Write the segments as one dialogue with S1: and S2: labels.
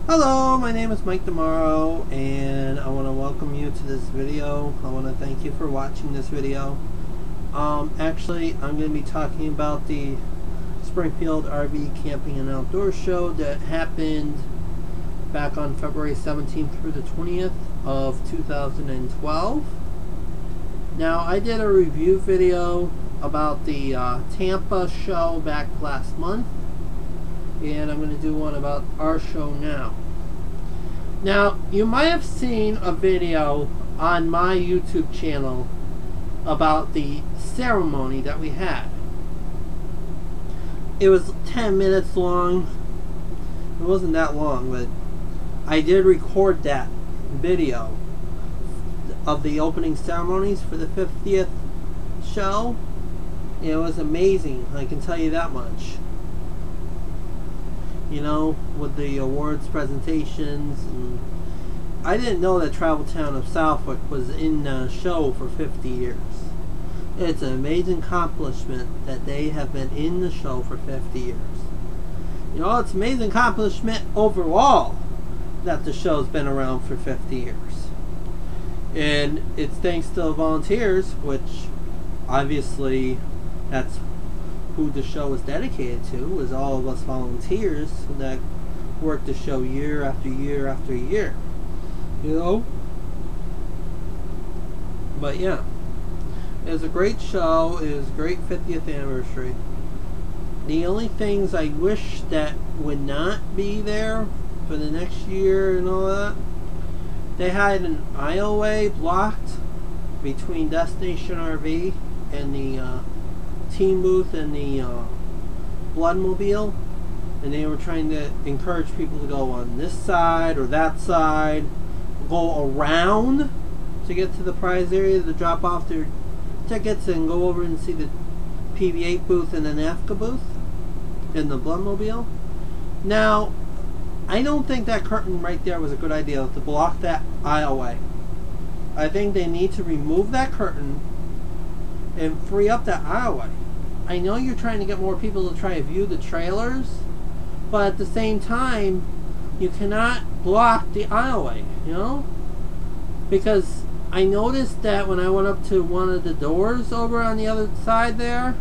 S1: Hello, my name is Mike Tomorrow, and I want to welcome you to this video. I want to thank you for watching this video. Actually, I'm going to be talking about the Springfield RV Camping and Outdoor Show that happened back on February 17th through the 20th of 2012. Now, I did a review video about the Tampa show back last month, and I'm going to do one about our show now. Now, you might have seen a video on my YouTube channel about the ceremony that we had. It was 10 minutes long. It wasn't that long, but I did record that video of the opening ceremonies for the 50th show. It was amazing, I can tell you that much. You know, with the awards presentations, and I didn't know that Travel Town of Southwick was in the show for 50 years. It's an amazing accomplishment that they have been in the show for 50 years. You know, it's an amazing accomplishment overall that the show's been around for 50 years. And it's thanks to the volunteers, which obviously that's who the show was dedicated to, was all of us volunteers that worked the show year after year after year. You know? But yeah, it was a great show. It was a great 50th anniversary. The only things I wish that would not be there for the next year and all that, they had an aisleway blocked between Destination RV and the team booth and the Bloodmobile, and they were trying to encourage people to go on this side or that side, go around to get to the prize area to drop off their tickets and go over and see the PV8 booth and the NAFCA booth and the Bloodmobile. Now, I don't think that curtain right there was a good idea to block that aisleway. I think they need to remove that curtain and free up that aisleway. I know you're trying to get more people to try to view the trailers, but at the same time, you cannot block the aisleway, you know? Because I noticed that when I went up to one of the doors over on the other side there,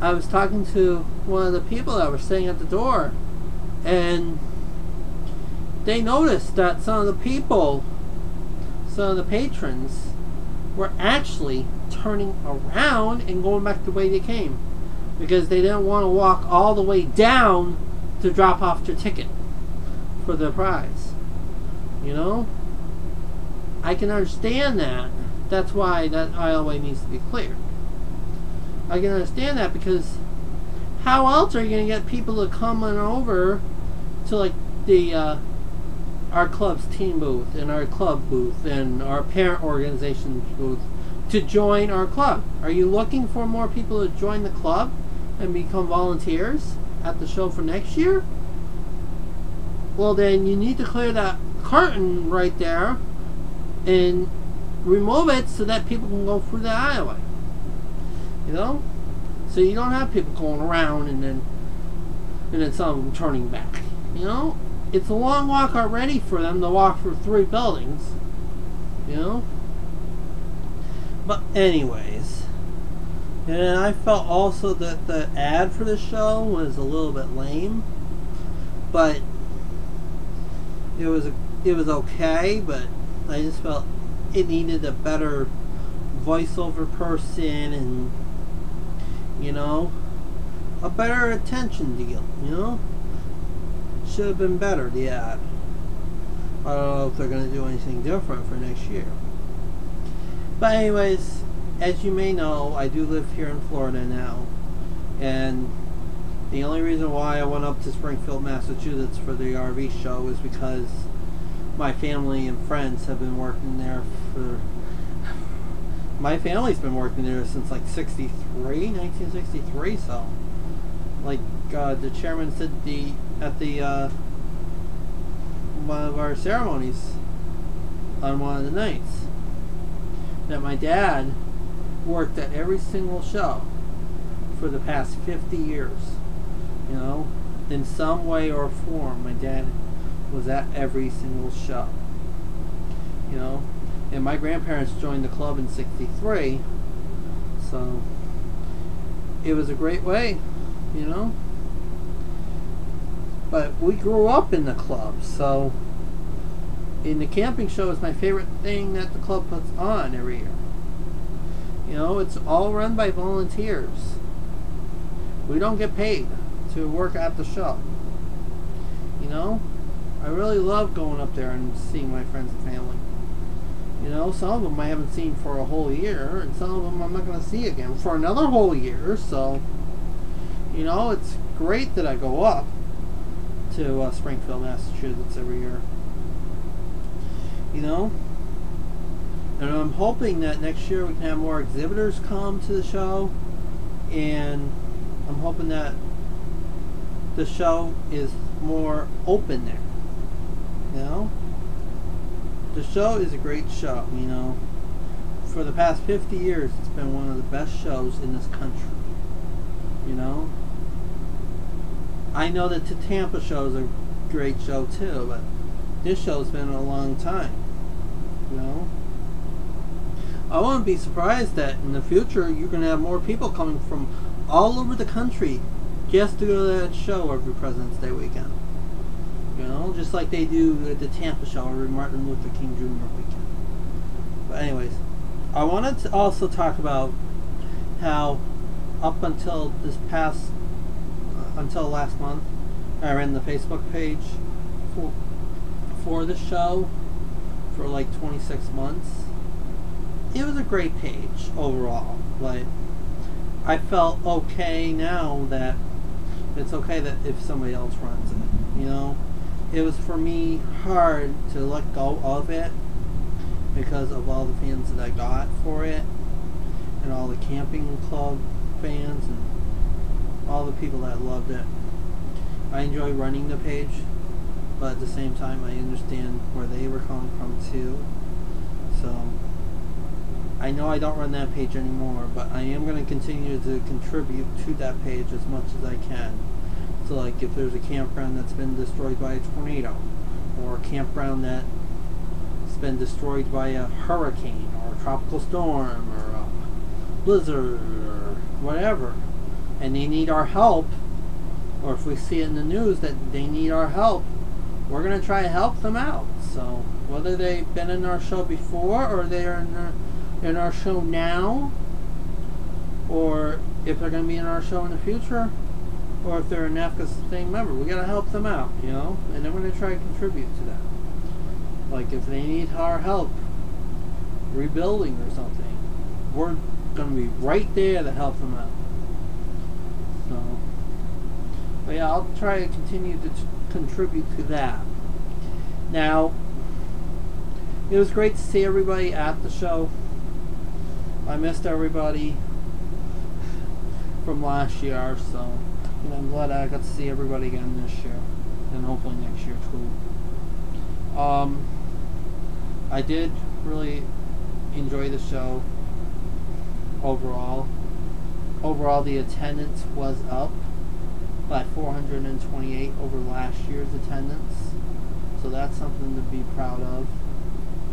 S1: I was talking to one of the people that were sitting at the door, and they noticed that some of the people, some of the patrons, were actually turning around and going back the way they came, because they didn't want to walk all the way down to drop off their ticket for the prize. You know, I can understand that. That's why that aisleway needs to be cleared. I can understand that, because how else are you going to get people to come on over to like the our club's team booth and our club booth and our parent organization's booth to join our club? Are you looking for more people to join the club and become volunteers at the show for next year? Well, then you need to clear that curtain right there and remove it so that people can go through the aisleway. You know? So you don't have people going around and then some of them turning back. You know? It's a long walk already for them to walk through 3 buildings. You know? But anyways, and I felt also that the ad for the show was a little bit lame, but it was okay, but I just felt it needed a better voiceover person and, you know, a better attention deal, you know? Should have been better, the ad. I don't know if they're going to do anything different for next year. But anyways, as you may know, I do live here in Florida now, and the only reason why I went up to Springfield, Massachusetts for the RV show is because my family and friends have been working there for... My family's been working there since like 1963, so... Like the chairman said at the one of our ceremonies on one of the nights, that my dad worked at every single show for the past 50 years. You know, in some way or form, my dad was at every single show. You know, and my grandparents joined the club in '63, so it was a great way, you know. But we grew up in the club, so in the camping show is my favorite thing that the club puts on every year. You know, it's all run by volunteers. We don't get paid to work at the show. You know, I really love going up there and seeing my friends and family. You know, some of them I haven't seen for a whole year, and some of them I'm not going to see again for another whole year. So, you know, it's great that I go up to Springfield, Massachusetts every year. You know, and I'm hoping that next year we can have more exhibitors come to the show, and I'm hoping that the show is more open there. You know, the show is a great show. You know, for the past 50 years it's been one of the best shows in this country. You know, I know that the Tampa show is a great show too, but this show's been a long time. You know, I wouldn't be surprised that in the future you're going to have more people coming from all over the country just to go to that show every President's Day weekend. You know, just like they do at the Tampa show every Martin Luther King Jr. weekend. But anyways, I wanted to also talk about how up until until last month, I ran the Facebook page for the show for like 26 months. It was a great page overall, but I felt okay now that it's okay that if somebody else runs it. You know, it was for me hard to let go of it because of all the fans that I got for it, and all the camping club fans and all the people that loved it. I enjoy running the page, but at the same time I understand where they were coming from too. So I know I don't run that page anymore, but I am going to continue to contribute to that page as much as I can. So like if there's a campground that's been destroyed by a tornado, or a campground that's been destroyed by a hurricane or a tropical storm or a blizzard or whatever, and they need our help, or if we see it in the news that they need our help, we're going to try to help them out. So whether they've been in our show before, or they're in our show now, or if they're going to be in our show in the future, or if they're an Afghanistan member, we got to help them out, you know, and I'm going to try to contribute to that. Like if they need our help rebuilding or something, we're going to be right there to help them out. So, but yeah, I'll try to continue to contribute to that. Now, it was great to see everybody at the show. I missed everybody from last year, so you know, I'm glad I got to see everybody again this year, and hopefully next year too. I did really enjoy the show overall. Overall, the attendance was up by 428 over last year's attendance, so that's something to be proud of.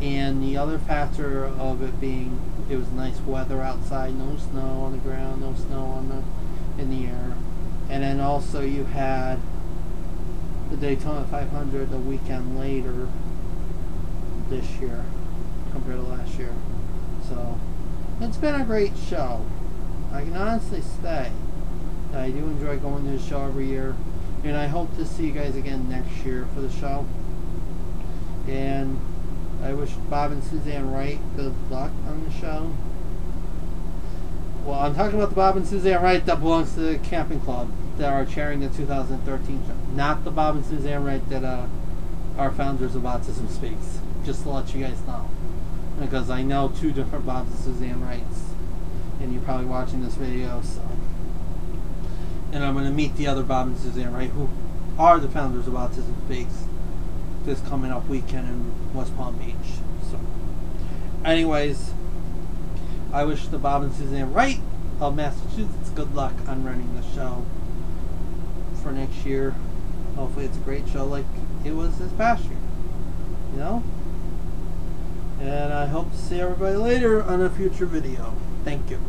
S1: And the other factor of it being, it was nice weather outside, no snow on the ground, no snow in the air. And then also you had the Daytona 500 a weekend later this year compared to last year. So it's been a great show. I can honestly say that I do enjoy going to the show every year, and I hope to see you guys again next year for the show. And I wish Bob and Suzanne Wright good luck on the show. Well, I'm talking about the Bob and Suzanne Wright that belongs to the camping club that are chairing the 2013 show. Not the Bob and Suzanne Wright that our founders of Autism Speaks. Just to let you guys know. Because I know two different Bobs and Suzanne Wrights. And you're probably watching this video, so. And I'm going to meet the other Bob and Suzanne Wright, who are the founders of Autism Speaks, this coming up weekend in West Palm Beach. So, anyways, I wish the Bob and Suzanne Wright of Massachusetts good luck on running the show for next year. Hopefully it's a great show like it was this past year. You know? And I hope to see everybody later on a future video. Thank you.